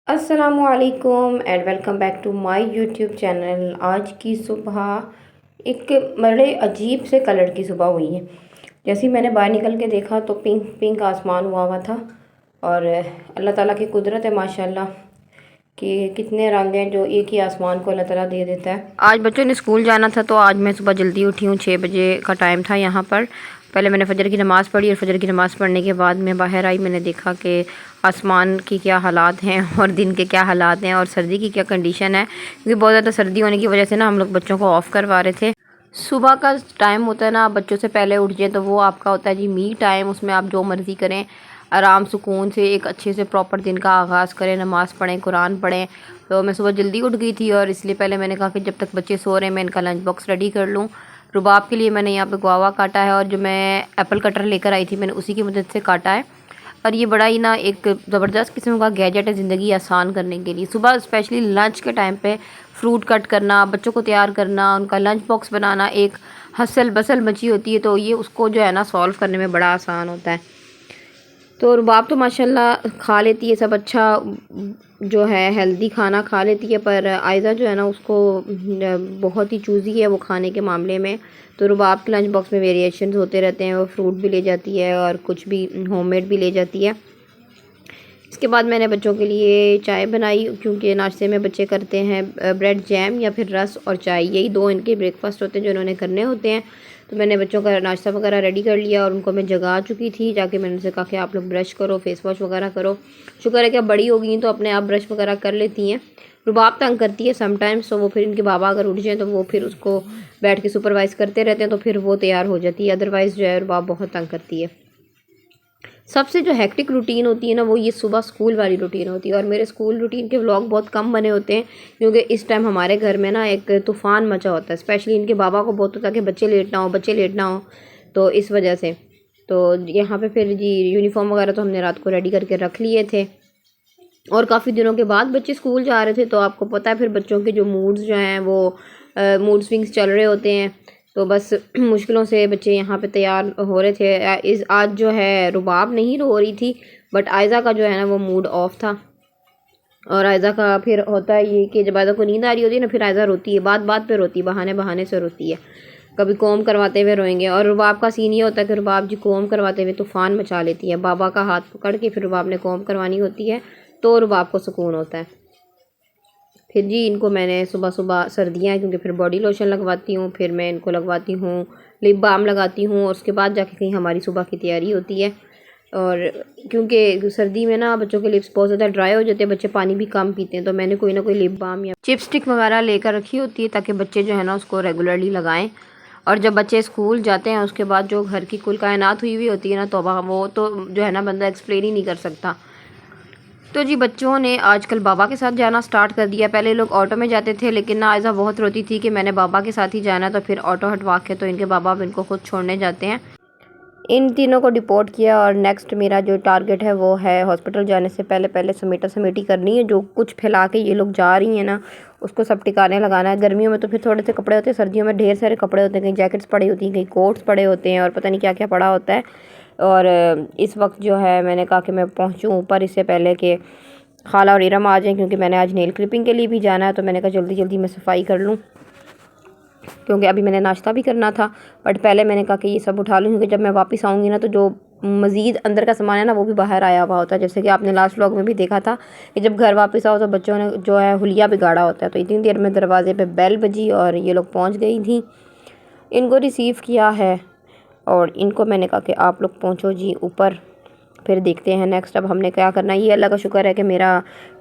असलकुम and welcome back to my YouTube channel. आज की सुबह एक बड़े अजीब से कलर की सुबह हुई है। जैसे ही मैंने बाहर निकल के देखा तो पिंक पिंक आसमान हुआ था। और अल्लाह ताला की कुदरत है माशाल्लाह कि कितने रंग हैं जो एक ही आसमान को अल्लाह ताला दे देता है। आज बच्चों ने स्कूल जाना था तो आज मैं सुबह जल्दी उठी हूँ। 6 बजे का टाइम था यहाँ पर। पहले मैंने फजर की नमाज़ पढ़ी और फजर की नमाज़ पढ़ने के बाद मैं बाहर आई। मैंने देखा कि आसमान की क्या हालात हैं और दिन के क्या हालात हैं और सर्दी की क्या कंडीशन है, क्योंकि बहुत ज़्यादा सर्दी होने की वजह से ना हम लोग बच्चों को ऑफ़ करवा रहे थे। सुबह का टाइम होता है ना, आप बच्चों से पहले उठ जाए तो वो आपका होता है जी मी टाइम। उसमें आप जो मर्ज़ी करें, आराम सुकून से एक अच्छे से प्रॉपर दिन का आगाज़ करें, नमाज़ पढ़ें, कुरान पढ़ें। तो मैं सुबह जल्दी उठ गई थी और इसलिए पहले मैंने कहा कि जब तक बच्चे सो रहे हैं मैं इनका लंच बॉक्स रेडी कर लूँ। रुबाब के लिए मैंने यहाँ पे गुआवा काटा है और जो मैं एप्पल कटर लेकर आई थी मैंने उसी की मदद से काटा है। और ये बड़ा ही ना एक ज़बरदस्त किस्म का गैजेट है ज़िंदगी आसान करने के लिए। सुबह स्पेशली लंच के टाइम पे फ्रूट कट करना, बच्चों को तैयार करना, उनका लंच बॉक्स बनाना, एक हसल बसल मची होती है तो ये उसको जो है ना सॉल्व करने में बड़ा आसान होता है। तो रुबाब तो माशाल्लाह खा लेती है सब अच्छा, जो है हेल्दी खाना खा लेती है, पर आयज़ा जो है ना उसको बहुत ही चूज़ी है वो खाने के मामले में। तो रुबाब के लंच बॉक्स में वेरिएशंस होते रहते हैं, वो फ्रूट भी ले जाती है और कुछ भी होममेड भी ले जाती है। इसके बाद मैंने बच्चों के लिए चाय बनाई, क्योंकि नाश्ते में बच्चे करते हैं ब्रेड जैम या फिर रस और चाय, यही दो इनके ब्रेकफास्ट होते हैं जो इन्होंने करने होते हैं। तो मैंने बच्चों का नाश्ता वगैरह रेडी कर लिया और उनको मैं जगा चुकी थी। जाके मैंने उनसे कहा कि आप लोग ब्रश करो, फेस वॉश वगैरह करो। शुक्र है कि अब बड़ी हो गई तो अपने आप ब्रश वगैरह कर लेती हैं। रुबाब तंग करती है समटाइम्स, तो वो फिर इनके बाबा अगर उठ जाए तो वो फिर उसको बैठ के सुपरवाइज़ करते रहते हैं, तो फिर वो तैयार हो जाती है। अदरवाइज़ जो है रुबाब बहुत तंग करती है। सबसे जो हेक्टिक रूटीन होती है ना वो ये सुबह स्कूल वाली रूटीन होती है। और मेरे स्कूल रूटीन के व्लॉग बहुत कम बने होते हैं, क्योंकि इस टाइम हमारे घर में ना एक तूफ़ान मचा होता है। स्पेशली इनके बाबा को बहुत होता है कि बच्चे लेट ना हो, बच्चे लेट ना हो, तो इस वजह से। तो यहाँ पे फिर जी यूनिफॉर्म वगैरह तो हमने रात को रेडी करके रख लिए थे और काफ़ी दिनों के बाद बच्चे स्कूल जा रहे थे। तो आपको पता है फिर बच्चों के जो मूड्स जो हैं वो मूड स्विंग्स चल रहे होते हैं। तो बस मुश्किलों से बच्चे यहाँ पे तैयार हो रहे थे। इस आज जो है रुबाब नहीं रो रही थी, बट आयज़ा का जो है ना वो मूड ऑफ था। और आयज़ा का फिर होता है ये कि जब आयज़ा को नींद आ रही होती है ना फिर आयज़ा रोती है, बात बात पे रोती है, बहाने बहाने से रोती है। कभी कोम करवाते हुए रोएंगे और रुबाब का सीन ये होता है कि रुबाब जी कोम करवाते हुए तूफ़ान मचा लेती है। बाबा का हाथ पकड़ के फिर रुबाब ने कोम करवानी होती है तो रुबाब को सुकून होता है। फिर जी इनको मैंने सुबह सुबह सर्दियाँ हैं क्योंकि फिर बॉडी लोशन लगवाती हूँ, फिर मैं इनको लगवाती हूँ लिप बाम लगाती हूँ और उसके बाद जाके कहीं हमारी सुबह की तैयारी होती है। और क्योंकि सर्दी में ना बच्चों के लिप्स बहुत ज़्यादा ड्राई हो जाते हैं, बच्चे पानी भी कम पीते हैं, तो मैंने कोई ना कोई लिप बाम या चिपस्टिक वगैरह लेकर रखी होती है ताकि बच्चे जो है ना उसको रेगुलरली लगाएं। और जब बच्चे स्कूल जाते हैं उसके बाद जो घर की कुल कायनात हुई हुई होती है ना, तौबा, वो तो जो है ना बंदा एक्सप्लेन ही नहीं कर सकता। तो जी बच्चों ने आजकल बाबा के साथ जाना स्टार्ट कर दिया। पहले लोग ऑटो में जाते थे, लेकिन ना आयज़ा बहुत रोती थी कि मैंने बाबा के साथ ही जाना, तो फिर ऑटो हटवा के तो इनके बाबा अब इनको खुद छोड़ने जाते हैं। इन तीनों को डिपोर्ट किया और नेक्स्ट मेरा जो टारगेट है वो है हॉस्पिटल जाने से पहले पहले समेटा समेटी करनी है। जो कुछ फैला के ये लोग जा रही हैं ना उसको सब टिकाने लगाना है। गर्मियों में तो फिर थोड़े से कपड़े होते हैं, सर्दियों में ढेर सारे कपड़े होते हैं, कहीं जैकेट्स पड़ी होती हैं, कहीं कोट्स पड़े होते हैं और पता नहीं क्या क्या पड़ा होता है। और इस वक्त जो है मैंने कहा कि मैं पहुँचूँ ऊपर इससे पहले कि खाला और इरम आ जाएँ, क्योंकि मैंने आज नेल क्लिपिंग के लिए भी जाना है। तो मैंने कहा जल्दी जल्दी मैं सफाई कर लूँ, क्योंकि अभी मैंने नाश्ता भी करना था। बट पहले मैंने कहा कि ये सब उठा लूँ, क्योंकि जब मैं वापस आऊँगी ना तो जो मज़ीद अंदर का सामान है ना वो भी बाहर आया हुआ होता है। जैसे कि आपने लास्ट व्लॉग में भी देखा था कि जब घर वापस आओ तो बच्चों ने जो है हुलिया बिगाड़ा होता है। तो इतनी देर में दरवाजे पे बेल बजी और ये लोग पहुँच गई थी। इनको रिसीव किया है और इनको मैंने कहा कि आप लोग पहुँचो जी ऊपर, फिर देखते हैं नेक्स्ट अब हमने क्या करना है। ये अल्लाह का शुक्र है कि मेरा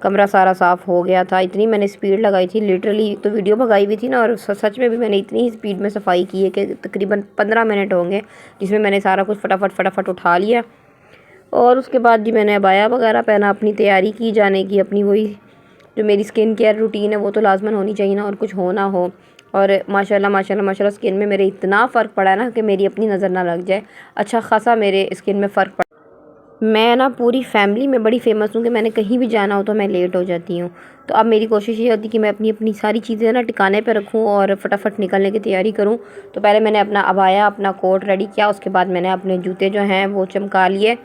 कमरा सारा साफ़ हो गया था। इतनी मैंने स्पीड लगाई थी, लिटरली तो वीडियो भगाई हुई थी ना, और सच में भी मैंने इतनी ही स्पीड में सफाई की है कि तकरीबन 15 मिनट होंगे जिसमें मैंने सारा कुछ फटाफट फटाफट उठा लिया। और उसके बाद जी मैंने अबाया वगैरह पहना, अपनी तैयारी की जाने की, अपनी वही जो मेरी स्किन केयर रूटीन है वो तो लाजमन होनी चाहिए ना, और कुछ हो ना हो। और माशाल्लाह माशाल्लाह माशाल्लाह स्किन में मेरे इतना फ़र्क पड़ा है ना कि मेरी अपनी नज़र ना लग जाए, अच्छा खासा मेरे स्किन में फ़र्क पड़ा। मैं ना पूरी फैमिली में बड़ी फेमस हूँ कि मैंने कहीं भी जाना हो तो मैं लेट हो जाती हूँ। तो अब मेरी कोशिश ये होती कि मैं अपनी अपनी सारी चीज़ें ना टिकाने पे रखूँ और फटाफट निकलने की तैयारी करूँ। तो पहले मैंने अपना अबाया, अपना कोट रेडी किया, उसके बाद मैंने अपने जूते जो हैं वो चमका लिए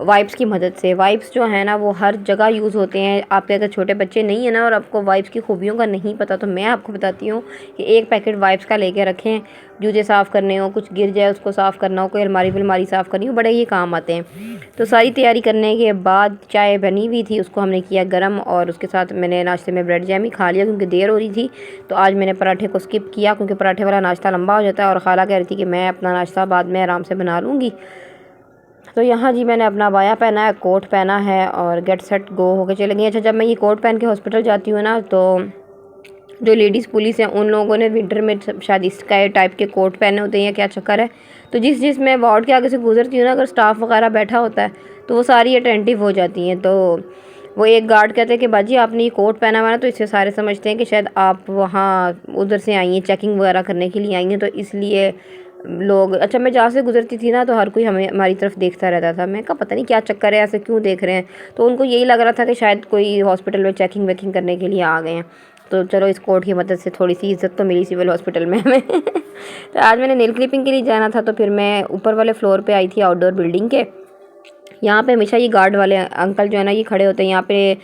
वाइप्स की मदद से। वाइप्स जो है ना वो हर जगह यूज़ होते हैं। आपके अगर छोटे बच्चे नहीं है ना और आपको वाइप्स की खूबियों का नहीं पता, तो मैं आपको बताती हूँ कि एक पैकेट वाइप्स का लेके रखें। जूते साफ़ करने हो, कुछ गिर जाए उसको साफ़ करना हो, कोई अलमारी साफ़ करनी हो, बड़े ये काम आते हैं। तो सारी तैयारी करने के बाद चाय बनी हुई थी, उसको हमने किया गर्म और उसके साथ मैंने नाश्ते में ब्रेड जैम ही खा लिया क्योंकि देर हो रही थी। तो आज मैंने पराठे को स्किप किया क्योंकि पराठे वाला नाश्ता लंबा हो जाता है और खाला कह रही थी कि मैं अपना नाश्ता बाद में आराम से बना लूँगी। तो यहाँ जी मैंने अपना बाया पहना है, कोट पहना है और गेट सेट गो होके चले गई। अच्छा, जब मैं ये कोट पहन के हॉस्पिटल जाती हूँ ना, तो जो लेडीज़ पुलिस हैं उन लोगों ने विंटर में शायद स्काई टाइप के कोट पहने होते हैं या क्या चक्कर है। तो जिस मैं वार्ड के आगे से गुजरती हूँ ना, अगर स्टाफ वगैरह बैठा होता है तो वो सारी अटेंटिव हो जाती हैं। तो वो एक गार्ड कहते हैं कि बाजी आपने ये कोट पहना हुआ ना, तो इससे सारे समझते हैं कि शायद आप वहाँ उधर से आई हैं, चेकिंग वगैरह करने के लिए आई हैं, तो इसलिए लोग। अच्छा, मैं जहाँ से गुजरती थी ना तो हर कोई हमारी तरफ देखता रहता था। मैं कहा पता नहीं क्या चक्कर है, ऐसे क्यों देख रहे हैं। तो उनको यही लग रहा था कि शायद कोई हॉस्पिटल में चेकिंग वेकिंग करने के लिए आ गए हैं। तो चलो इस कोट की मदद से थोड़ी सी इज़्ज़त तो मिली सिविल हॉस्पिटल में हमें। तो आज मैंने नेल क्लिपिंग के लिए जाना था, तो फिर मैं ऊपर वाले फ्लोर पे आई थी आउटडोर बिल्डिंग के। यहाँ पे हमेशा ये गार्ड वाले अंकल जो है ना ये खड़े होते हैं। यहाँ पे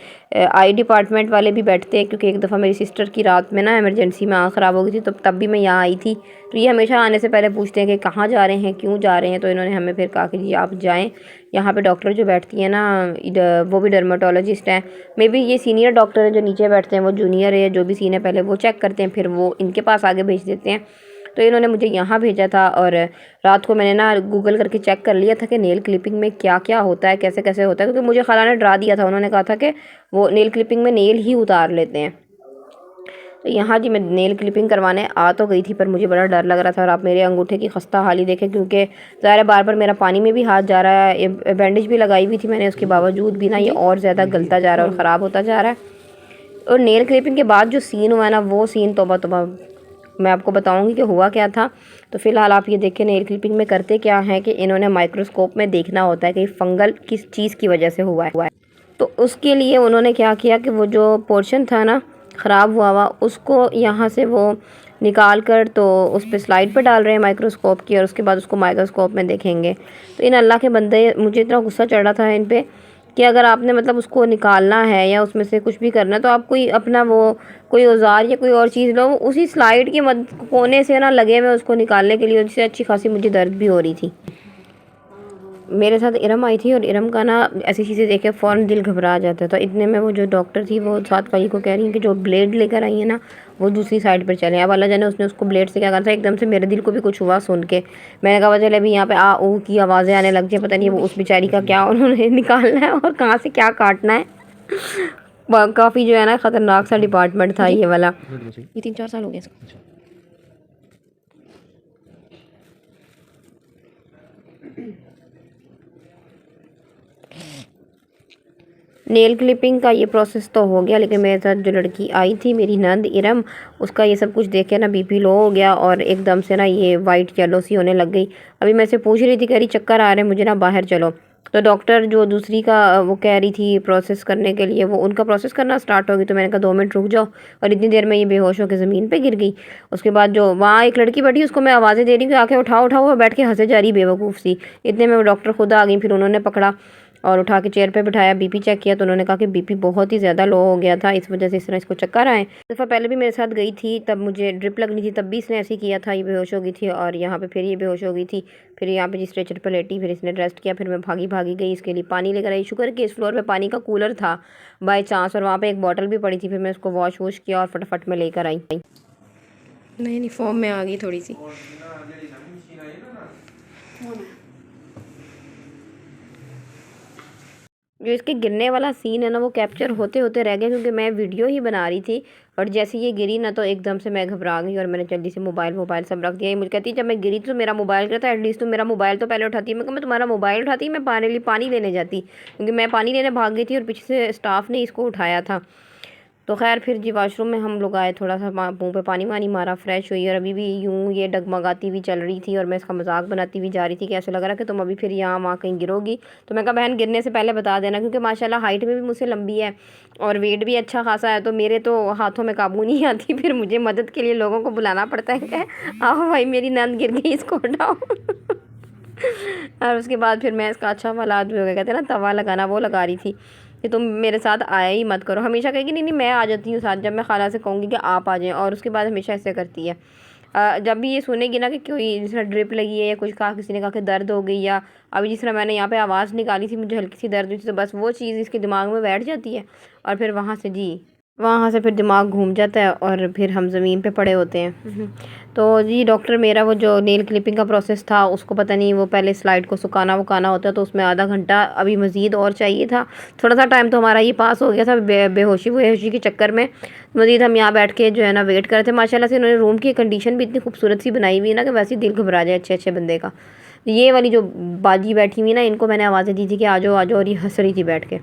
आई डिपार्टमेंट वाले भी बैठते हैं क्योंकि एक दफ़ा मेरी सिस्टर की रात में ना इमरजेंसी में आँख ख़राब हो गई थी, तो तब भी मैं यहाँ आई थी। तो ये हमेशा आने से पहले पूछते हैं कि कहाँ जा रहे हैं, क्यों जा रहे हैं। तो इन्होंने हमें फिर कहा कि जी आप जाएँ। यहाँ पे डॉक्टर जो बैठती हैं ना वो भी डर्माटोलॉजिस्ट हैं। मे बी ये सीनियर डॉक्टर है, जो नीचे बैठते हैं वो जूनियर है। जो भी सीन है पहले वो चेक करते हैं, फिर वो इनके पास आगे भेज देते हैं। तो इन्होंने मुझे यहाँ भेजा था और रात को मैंने ना गूगल करके चेक कर लिया था कि नेल क्लिपिंग में क्या क्या होता है, कैसे कैसे होता है, क्योंकि मुझे खाला ने डरा दिया था। उन्होंने कहा था कि वो नेल क्लिपिंग में नेल ही उतार लेते हैं। तो यहाँ जी मैं नेल क्लिपिंग करवाने आ तो गई थी, पर मुझे बड़ा डर लग रहा था। और आप मेरे अंगूठे की खस्ता हाली देखें, क्योंकि ज़ाहिर है बार बार मेरा पानी में भी हाथ जा रहा है। बैंडेज भी लगाई हुई थी मैंने, उसके बावजूद भी ना ये और ज़्यादा गलता जा रहा है और ख़राब होता जा रहा है। और नेल क्लिपिंग के बाद जो सीन हुआ है ना, वो सीन तौबा तौबा, मैं आपको बताऊंगी कि हुआ क्या था। तो फ़िलहाल आप ये देखें नेल क्लिपिंग में करते क्या है कि इन्होंने माइक्रोस्कोप में देखना होता है कि फंगल किस चीज़ की वजह से हुआ है। तो उसके लिए उन्होंने क्या किया कि वो जो पोर्शन था ना ख़राब हुआ उसको यहाँ से वो निकाल कर तो उस पर स्लाइड पर डाल रहे हैं माइक्रोस्कोप की, और उसके बाद उसको माइक्रोस्कोप में देखेंगे। तो इन अल्लाह के बंदे, मुझे इतना गुस्सा चढ़ रहा था इन पर कि अगर आपने मतलब उसको निकालना है या उसमें से कुछ भी करना है, तो आप कोई अपना वो कोई औजार या कोई और चीज़ लो। उसी स्लाइड के कोने से ना लगे हुए उसको निकालने के लिए, जिससे अच्छी खासी मुझे दर्द भी हो रही थी। मेरे साथ इरम आई थी और इरम का ना ऐसी चीज़ें देख के फ़ौरन दिल घबरा जाता है। तो इतने में वो जो डॉक्टर थी वो साथ वाली को कह रही है कि जो ब्लेड लेकर आई है ना वो दूसरी साइड पर चले। अब अल्लाह जाने उसने उसको ब्लेड से क्या करा था। एकदम से मेरे दिल को भी कुछ हुआ सुन के। मैंने कहा चले अभी यहाँ पे आ ऊ की आवाज़ें आने लग जाए, पता नहीं वो उस बेचारी का क्या उन्होंने निकालना है और कहाँ से क्या काटना है। काफ़ी जो है ना ख़तरनाक सा डिपार्टमेंट था ये वाला। ये 3-4 साल हो गए इसको। नेल क्लिपिंग का ये प्रोसेस तो हो गया, लेकिन मेरे साथ जो लड़की आई थी मेरी नंद इरम, उसका ये सब कुछ देख के ना बीपी लो हो गया और एकदम से ना ये वाइट येलो सी होने लग गई। अभी मैं से पूछ रही थी, कह रही चक्कर आ रहे हैं मुझे ना, बाहर चलो। तो डॉक्टर जो दूसरी का वो कह रही थी प्रोसेस करने के लिए, वो उनका प्रोसेस करना स्टार्ट होगी। तो मैंने कहा 2 मिनट रुक जाओ, और इतनी देर में ये बेहोश होकर ज़मीन पे गिर गई। उसके बाद जो वहाँ एक लड़की बैठी, उसको मैं आवाज़ें दे रही हूँ कि आके उठाओ उठाओ, वो बैठ के हंसे जा रही बेवकूफ़ सी। इतने में वो डॉक्टर खुद आ गई, फिर उन्होंने पकड़ा और उठा के चेयर पे बिठाया, बीपी चेक किया। तो उन्होंने कहा कि बीपी बहुत ही ज़्यादा लो हो गया था, इस वजह से इस तरह इसको चक्कर आए। दफ़ा पहले भी मेरे साथ गई थी, तब मुझे ड्रिप लगनी थी, तब भी इसने ऐसे किया था, ये बेहोश हो गई थी। और यहाँ पे फिर ये बेहोश हो गई थी, फिर यहाँ पे जिस स्ट्रेचर पर लेटी, फिर इसने रेस्ट किया। फिर मैं भागी गई इसके लिए पानी लेकर आई। शुक्र कि इस फ्लोर पर पानी का कूलर था बाई चांस, और वहाँ पर एक बॉटल भी पड़ी थी। फिर मैं उसको वॉश वॉश किया और फटाफट में लेकर आई। नहीं फॉर्म में आ गई थोड़ी सी। जो इसके गिरने वाला सीन है ना वो कैप्चर होते होते रह गया, क्योंकि मैं वीडियो ही बना रही थी। और जैसे ये गिरी ना तो एकदम से मैं घबरा गई और मैंने जल्दी से मोबाइल सब रख दिया। ये मुझे कहती है जब मैं गिरी तो मेरा मोबाइल गिरा था, एटलीस्ट तो मेरा मोबाइल तो पहले उठाती। मैं तुम्हारा मोबाइल उठाती, मैं पानी लेने जाती, क्योंकि मैं पानी लेने भाग गई थी और पीछे से स्टाफ ने इसको उठाया था। तो खैर फिर जी वॉशरूम में हम लोग आए, थोड़ा सा मुँह पे पानी वानी मारा, फ्रेश हुई, और अभी भी यूँ ये डगमगाती हुई चल रही थी और मैं इसका मजाक बनाती हुई जा रही थी कि ऐसे लग रहा कि तुम अभी फिर यहाँ वहाँ कहीं गिरोगी। तो मैं कहा बहन गिरने से पहले बता देना, क्योंकि माशाल्लाह हाइट में भी मुझसे लंबी है और वेट भी अच्छा खासा है, तो मेरे तो हाथों में काबू नहीं आती, फिर मुझे मदद के लिए लोगों को बुलाना पड़ता है कि आओ भाई मेरी नंद गिर गई, इसको उठाओ। और उसके बाद फिर मैं इसका अच्छा वाला जो कहते हैं ना तवा लगाना, वो लगा रही थी कि तुम मेरे साथ आया ही मत करो। हमेशा कहेगी नहीं नहीं मैं आ जाती हूँ साथ, जब मैं खाला से कहूँगी कि आप आ जाएं, और उसके बाद हमेशा ऐसे करती है। जब भी ये सुनेगी ना कि कोई जिस तरह ड्रिप लगी है या कुछ कहा, किसी ने कहा कि दर्द हो गई, या अभी जिस तरह मैंने यहाँ पे आवाज़ निकाली थी मुझे हल्की सी दर्द हुई थी, तो बस वो चीज़ इसके दिमाग में बैठ जाती है और फिर वहाँ से फिर दिमाग घूम जाता है और फिर हम ज़मीन पे पड़े होते हैं। तो जी डॉक्टर मेरा वो जो नेल क्लिपिंग का प्रोसेस था उसको पता नहीं, वो पहले स्लाइड को सुखाना वुकाना होता है, तो उसमें आधा घंटा अभी मज़ीद और चाहिए था। थोड़ा सा टाइम तो हमारा ये पास हो गया था बेहोशी वहोशी के चक्कर में। मज़ीद हम यहाँ बैठ के जो है ना वेट कर रहे थे। माशाल्लाह से इन्होंने रूम की कंडीशन भी इतनी खूबसूरत सी बनाई हुई है ना कि वैसे ही दिल घबरा जाए अच्छे अच्छे बंदे का। ये वाली जो बाजी बैठी हुई ना, इनको मैंने आवाज़ें दी थी कि आ जाओ आ जाओ, और ये हंस रही थी बैठ के।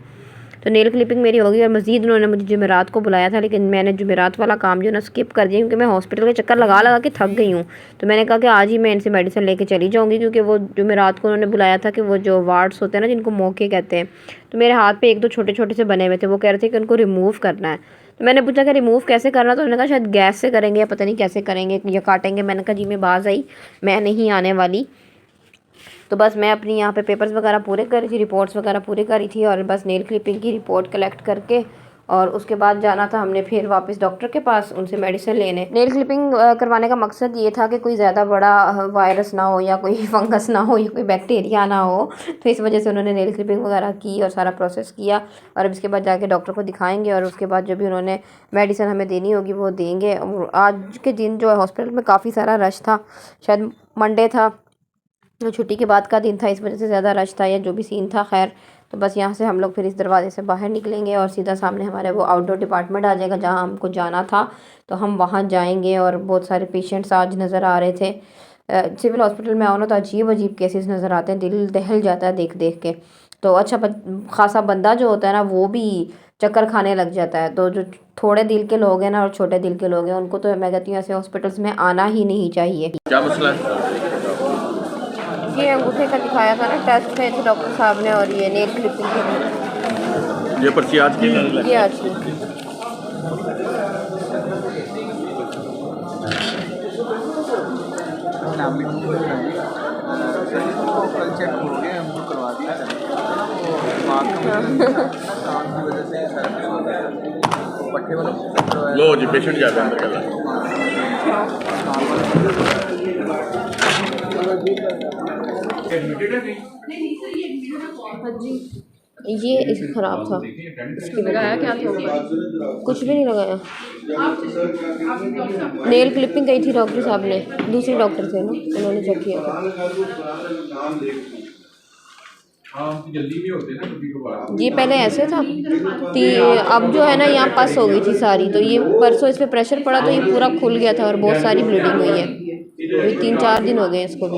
तो नेल क्लिपिंग मेरी हो गई, और मज़ीद उन्होंने मुझे जुमेरात को बुलाया था, लेकिन मैंने जुमेरात वाला काम जो ना स्किप कर दिया, क्योंकि मैं हॉस्पिटल के चक्कर लगा लगा के थक गई हूँ। तो मैंने कहा कि आज ही मैं इनसे मेडिसिन लेके चली जाऊँगी, क्योंकि वो जुमेरात को उन्होंने बुलाया था कि वो जो वार्ड्स होते हैं ना जिनको मौके कहते हैं, तो मेरे हाथ पे एक दो छोटे छोटे से बने हुए थे, वो कह रहे थे कि उनको रिमूव करना है। तो मैंने पूछा कि रिमूव कैसे करना, तो उन्होंने कहा शायद गैस से करेंगे या पता नहीं कैसे करेंगे या काटेंगे। मैंने कहा जी मैं बाज आई, मैं नहीं आने वाली। तो बस मैं अपनी यहाँ पे पेपर्स वगैरह पूरे कर रही थी, रिपोर्ट्स वगैरह पूरी करी थी, और बस नेल क्लिपिंग की रिपोर्ट कलेक्ट करके और उसके बाद जाना था हमने फिर वापस डॉक्टर के पास उनसे मेडिसिन लेने। नेल क्लिपिंग करवाने का मकसद ये था कि कोई ज़्यादा बड़ा वायरस ना हो या कोई फंगस ना हो या कोई बैक्टीरिया ना हो, तो इस वजह से उन्होंने नेल क्लिपिंग वगैरह की और सारा प्रोसेस किया। और अब इसके बाद जाके डॉक्टर को दिखाएंगे और उसके बाद जो भी उन्होंने मेडिसिन हमें देनी होगी वो देंगे। और आज के दिन जो है हॉस्पिटल में काफ़ी सारा रश था, शायद मंडे था, तो छुट्टी के बाद का दिन था, इस वजह से ज़्यादा रश था या जो भी सीन था। खैर तो बस यहाँ से हम लोग फिर इस दरवाजे से बाहर निकलेंगे और सीधा सामने हमारे वो आउटडोर डिपार्टमेंट आ जाएगा जहाँ हमको जाना था, तो हम वहाँ जाएंगे। और बहुत सारे पेशेंट्स आज नज़र आ रहे थे। सिविल हॉस्पिटल में आओ ना तो अजीब अजीब केसेस नज़र आते हैं, दिल दहल जाता है देख देख के। तो अच्छा खासा बंदा जो होता है ना वो भी चक्कर खाने लग जाता है। तो जो थोड़े दिल के लोग हैं ना और छोटे दिल के लोग हैं, उनको तो मैं कहती हूँ ऐसे हॉस्पिटल्स में आना ही नहीं चाहिए। क्या मसला है? ये अंगूठे का दिखाया था ना टेस्ट में थे डॉक्टर साहब ने, और ये नेल क्लिपिंग की। ये पर्ची आज की ये आज की। कल चेक हो गए, हमको करवा दिया पट्टे वाला लो जी पेशेंट जाते हैं अंदर हाँ जी ये इस खराब था, इसकी लगाया क्या था? कुछ भी नहीं लगाया। नेल क्लिपिंग गई थी डॉक्टर साहब ने, दूसरे डॉक्टर थे ना, उन्होंने चेक किया था। ये पहले ऐसे था कि अब जो है ना यहाँ पस हो गई थी सारी, तो ये परसों इस पर प्रेशर पड़ा तो ये पूरा खुल गया था और बहुत सारी ब्लीडिंग हुई है। अभी 3-4 दिन हो गए इसको भी।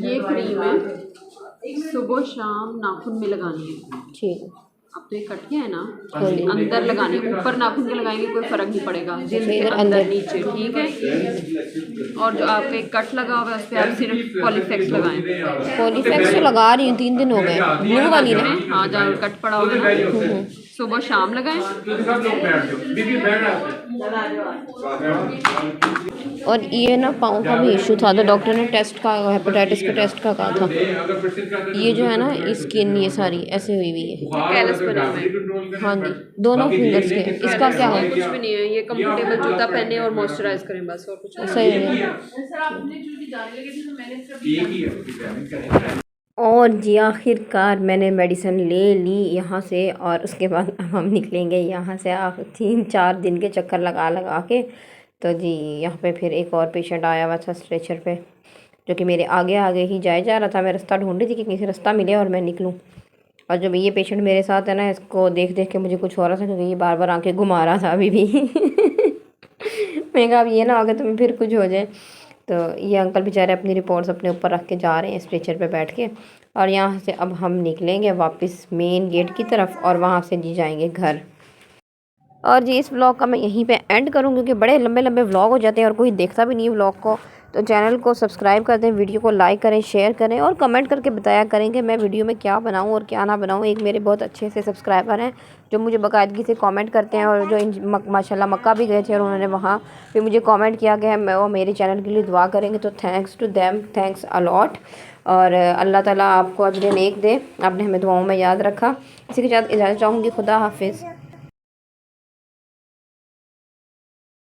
ये क्रीम है, सुबह शाम नाखून में लगानी है। ठीक है। अब तो ये कट गया है ना, अंदर लगानी है, ऊपर नाखून के लगाएंगे कोई फर्क नहीं पड़ेगा, जिन के अंदर नीचे, ठीक है। और जो आपके कट लगा हुआ है उस पर आप सिर्फ पॉलीफेक्स लगाएं। पॉलीफेक्स तो लगा रही हूँ, 3 दिन हो गए, ब्लू वाली ना। हाँ जहाँ कट पड़ा होगा ना, सुबह शाम लगाएं। और ये ना पाँव का भी इशू था, तो डॉक्टर ने टेस्ट का हेपेटाइटिस के टेस्ट का कहा था। ये जो है ना स्किन ये सारी ऐसे हुई हुई है, कैलस बने हुए। हाँ जी दोनों फिंगर्स के। इसका क्या है? कुछ भी नहीं है, ये कंफर्टेबल जूता पहने और मॉइस्चराइज करें बस, और कुछ सही है। और जी आखिरकार मैंने मेडिसिन ले ली यहाँ से, और उसके बाद अब हम निकलेंगे यहाँ से 3-4 दिन के चक्कर लगा लगा के। तो जी यहाँ पे फिर एक और पेशेंट आया हुआ था स्ट्रेचर पे, जो कि मेरे आगे आगे ही जाए जा रहा था। मैं रास्ता ढूंढ रही थी कि किसी रास्ता मिले और मैं निकलूँ। और जब ये पेशेंट मेरे साथ है ना, इसको देख देख के मुझे कुछ हो रहा था, क्योंकि ये बार बार आंखें घुमा रहा था अभी भी। मैंने कहा अब ये ना हो गया तुम्हें फिर कुछ हो जाए। तो ये अंकल बेचारे अपनी रिपोर्ट्स अपने ऊपर रख के जा रहे हैं स्ट्रेचर पे बैठ के। और यहाँ से अब हम निकलेंगे वापस मेन गेट की तरफ, और वहाँ से जी जाएंगे घर। और जी इस व्लॉग का मैं यहीं पे एंड करूँ, क्योंकि बड़े लंबे लंबे व्लॉग हो जाते हैं और कोई देखता भी नहीं है व्लॉग को। तो चैनल को सब्सक्राइब कर दें, वीडियो को लाइक करें, शेयर करें और कमेंट करके बताया करें कि मैं वीडियो में क्या बनाऊं और क्या ना बनाऊं। एक मेरे बहुत अच्छे से सब्सक्राइबर हैं जो मुझे बाकायदगी से कमेंट करते हैं, और जो माशाल्लाह मक्का भी गए थे और उन्होंने वहाँ पे मुझे कमेंट किया कि वो मेरे चैनल के लिए दुआ करेंगे। तो thanks to them, thanks a lot. और अल्लाह ताला आपको अजर नेक दे, आपने हमें दुआओं में याद रखा। इसी के साथ इजाज़त चाहूँगी। खुदा हाफिज़।